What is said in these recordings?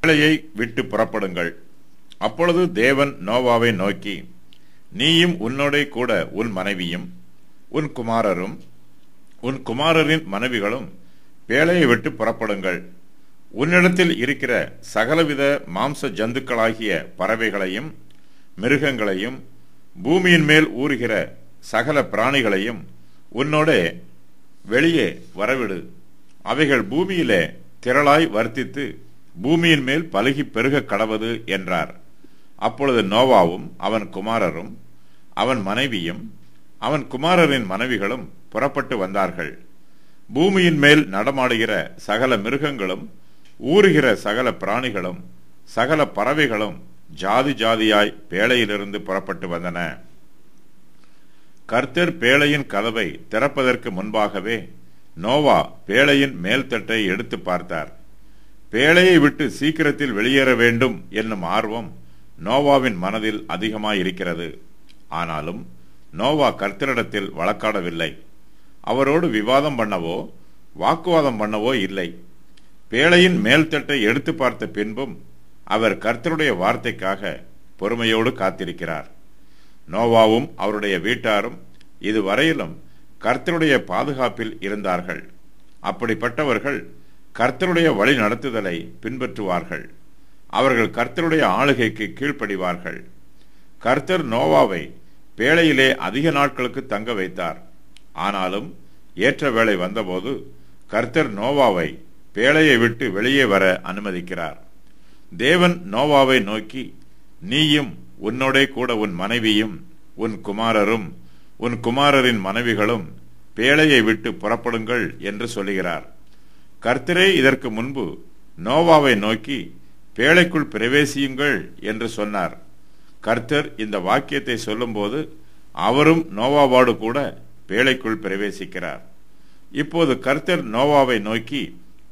பேழையை விட்டு புறப்படுங்கள். அப்பொழுது தேவன் நோவாவை நோக்கி, நீயும் உன்னோடே கூட உன் மனைவியும் உன் குமாரரும் உன் குமாரரின் மனைவிகளும் பேழையை விட்டு புறப்படுங்கள். உன்னிடத்தில் இருக்கிற சகலவித மாம்ச ஜந்துக்களாகிய பறவைகளையும் மிருகங்களையும் பூமியின் மேல் ஊறுகிற சகல பிராணிகளையும் உன்னோடே வெளியே வரவிடு. அவைகள் பூமியிலே திரளாய் வர்த்தித்து பூமியின் மேல் பலுகி பெருக கடவது என்றார். அப்பொழுது நோவாவும் அவன் குமாரரும் அவன் மனைவியும் அவன் குமாரரின் மனைவிகளும் புறப்பட்டு வந்தார்கள். பூமியின் மேல் நடமாடுகிற சகல மிருகங்களும் ஊறுகிற சகல பிராணிகளும் சகல பறவைகளும் ஜாதி ஜாதியாய் பேழையிலிருந்து புறப்பட்டு வந்தன. கர்த்தர் பேழையின் கதவை திறப்பதற்கு முன்பாகவே நோவா பேழையின் மேல்தட்டை எடுத்து பார்த்தார். பேழையை விட்டு சீக்கிரத்தில் வெளியேற வேண்டும் என்னும் ஆர்வம் நோவாவின் மனதில் அதிகமாயிருக்கிறது. ஆனாலும் நோவா கர்த்தரிடத்தில் வழக்காடவில்லை. அவரோடு விவாதம் பண்ணவோ வாக்குவாதம் பண்ணவோ இல்லை. பேழையின் மேல்தட்டை எடுத்து பார்த்த பின்பும் அவர் கர்த்தருடைய வார்த்தைக்காக பொறுமையோடு காத்திருக்கிறார். நோவாவும் அவருடைய வீட்டாரும் இதுவரையிலும் கர்த்தருடைய பாதுகாப்பில் இருந்தார்கள். அப்படிப்பட்டவர்கள் கர்த்தருடைய வழி நடத்துதலை பின்பற்றுவார்கள். அவர்கள் கர்த்தருடைய ஆளுகைக்கு கீழ்ப்படிவார்கள். கர்த்தர் நோவாவை பேழையிலே அதிக நாட்களுக்கு தங்க வைத்தார். ஆனாலும் ஏற்ற வேளை வந்தபோது கர்த்தர் நோவாவை பேழையை விட்டு வெளியே வர அனுமதிக்கிறார். தேவன் நோவாவை நோக்கி, நீயும் உன்னோடே கூட உன் மனைவியும் உன் குமாரரும் உன் குமாரரின் மனைவிகளும் பேழையை விட்டு புறப்படுங்கள் என்று சொல்லுகிறார். கர்த்தரே இதற்கு முன்பு நோவாவை நோக்கி பேழைக்குள் பிரவேசியுங்கள் என்று சொன்னார். கர்த்தர் இந்த வாக்கியத்தை சொல்லும்போது அவரும் நோவாவோடு கூட பேழைக்குள் பிரவேசிக்கிறார். இப்போது கர்த்தர் நோவாவை நோக்கி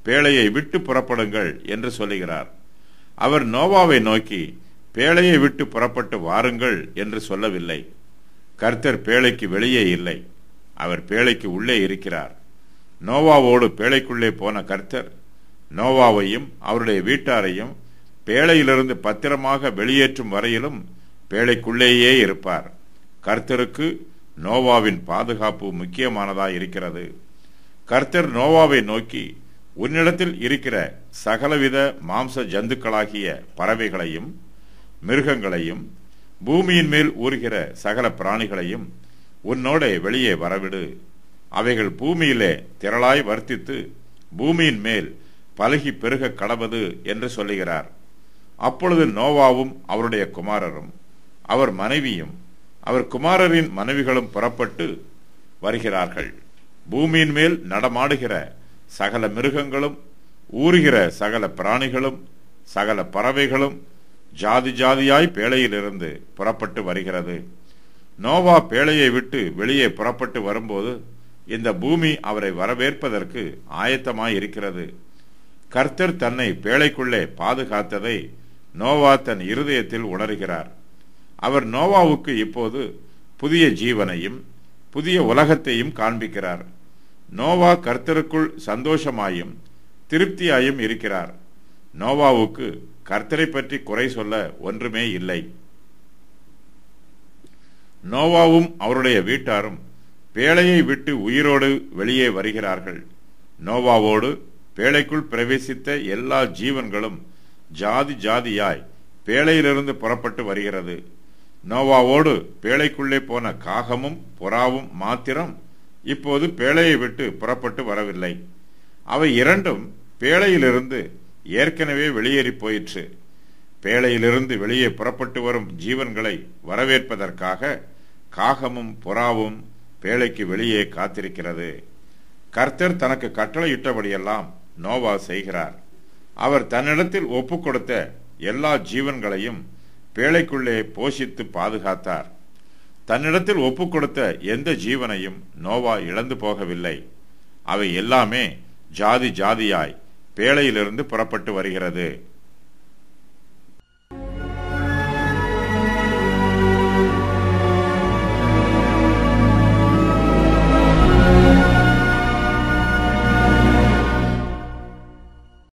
பேழையை விட்டு புறப்படுங்கள் என்று சொல்லுகிறார். அவர் நோவாவை நோக்கி பேழையை விட்டு புறப்பட்டு வாருங்கள் என்று சொல்லவில்லை. கர்த்தர் பேழைக்கு வெளியே இல்லை, அவர் பேழைக்கு உள்ளே இருக்கிறார். நோவாவோடு பேழைக்குள்ளே போன கர்த்தர் நோவாவையும் அவருடைய வீட்டாரையும் பேழையிலிருந்து பத்திரமாக வெளியேற்றும் வரையிலும் பேழைக்குள்ளேயே இருப்பார். கர்த்தருக்கு நோவாவின் பாதுகாப்பு முக்கியமானதாய் இருக்கிறது. கர்த்தர் நோவாவை நோக்கி, உன்னிடத்தில் இருக்கிற சகலவித மாம்ச ஜந்துக்களாகிய பறவைகளையும் மிருகங்களையும் பூமியின் மேல் ஊறுகிற சகல பிராணிகளையும் உன்னோடே வெளியே வரவிடு. அவைகள் பூமியிலே திரளாய் வர்த்தித்து பூமியின் மேல் பலுகி பெருக கடவது என்று சொல்லுகிறார். அப்பொழுது நோவாவும் அவருடைய குமாரரும் அவர் மனைவியும் அவர் குமாரரின் மனைவிகளும் புறப்பட்டு வருகிறார்கள். பூமியின் மேல் நடமாடுகிற சகல மிருகங்களும் ஊறுகிற சகல பிராணிகளும் சகல பறவைகளும் ஜாதி ஜாதியாய் பேழையிலிருந்து புறப்பட்டு வருகிறது. நோவா பேழையை விட்டு வெளியே புறப்பட்டு வரும்போது இந்த பூமி அவரை வரவேற்பதற்கு ஆயத்தமாய் இருக்கிறது. கர்த்தர் தன்னை பேழைக்குள்ளே பாதுகாத்ததை நோவா தன் இருதயத்தில் உணர்கிறார். அவர் நோவாவுக்கு இப்போது புதிய ஜீவனையும் புதிய உலகத்தையும் காண்பிக்கிறார். நோவா கர்த்தருக்குள் சந்தோஷமாயும் திருப்தியாயும் இருக்கிறார். நோவாவுக்கு கர்த்தரை பற்றி குறை சொல்ல ஒன்றுமே இல்லை. நோவாவும் அவருடைய வீட்டாரும் பேழையை விட்டு உயிரோடு வெளியே வருகிறார்கள். நோவாவோடு பேழைக்குள் பிரவேசித்த எல்லா ஜீவன்களும் ஜாதி ஜாதியாய் பேழையிலிருந்து புறப்பட்டு வருகிறது. நோவாவோடு பேழைக்குள்ளே போன காகமும் புறாவும் மாத்திரம் இப்போது பேழையை விட்டு புறப்பட்டு வரவில்லை. அவை இரண்டும் பேழையிலிருந்து ஏற்கனவே வெளியேறி போயிற்று. பேழையிலிருந்து வெளியே புறப்பட்டு வரும் ஜீவன்களை வரவேற்பதற்காக காகமும் புறாவும் பேழைக்கு வெளியே காத்திருக்கிறது. கர்த்தர் தனக்கு கட்டளையிட்டபடியெல்லாம் நோவா செய்கிறார். அவர் தன்னிடத்தில் ஒப்பு கொடுத்த எல்லா ஜீவன்களையும் பேழைக்குள்ளே போஷித்து பாதுகாத்தார். தன்னிடத்தில் ஒப்பு கொடுத்த எந்த ஜீவனையும் நோவா இழந்து போகவில்லை. அவை எல்லாமே ஜாதி ஜாதியாய் பேழையிலிருந்து புறப்பட்டு வருகிறது.